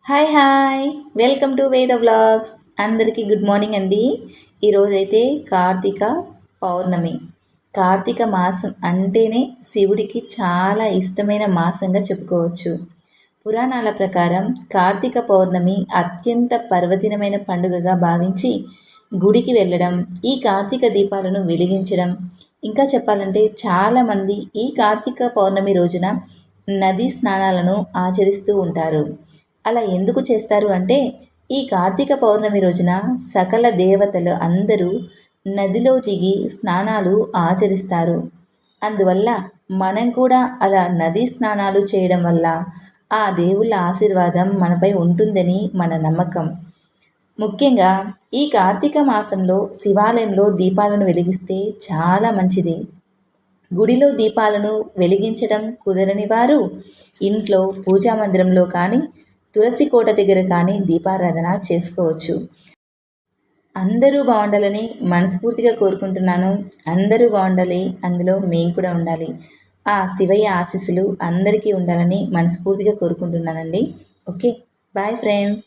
Hi hi welcome to వేద vlogs. అందరికీ good morning అండి. ఈరోజైతే కార్తీక పౌర్ణమి. కార్తీక మాసం అంటేనే శివుడికి చాలా ఇష్టమైన మాసంగా చెప్పుకోవచ్చు. పురాణాల ప్రకారం కార్తీక పౌర్ణమి అత్యంత పర్వదినమైన పండుగగా భావించి గుడికి వెళ్ళడం, ఈ కార్తీక దీపాలను వెలిగించడం, ఇంకా చెప్పాలంటే చాలామంది ఈ కార్తీక పౌర్ణమి రోజున నదీ స్నానాలను ఆచరిస్తూ ఉంటారు. అలా ఎందుకు చేస్తారు అంటే, ఈ కార్తీక పౌర్ణమి రోజున సకల దేవతలు అందరూ నదిలో దిగి స్నానాలు ఆచరిస్తారు. అందువల్ల మనం కూడా అలా నదీ స్నానాలు చేయడం వల్ల ఆ దేవుళ్ళ ఆశీర్వాదం మనపై ఉంటుందని మన నమ్మకం. ముఖ్యంగా ఈ కార్తీక మాసంలో శివాలయంలో దీపాలను వెలిగిస్తే చాలా మంచిది. గుడిలో దీపాలను వెలిగించడం కుదరని వారు ఇంట్లో పూజా మందిరంలో కానీ, తులసి కోట దగ్గర కానీ దీపారాధన చేసుకోవచ్చు. అందరూ బాగుండాలని మనస్ఫూర్తిగా కోరుకుంటున్నాను. అందరూ బాగుండాలి, అందులో మేము కూడా ఉండాలి. ఆ శివయ్య ఆశీస్సులు అందరికీ ఉండాలని మనస్ఫూర్తిగా కోరుకుంటున్నానండి. Okay, bye friends.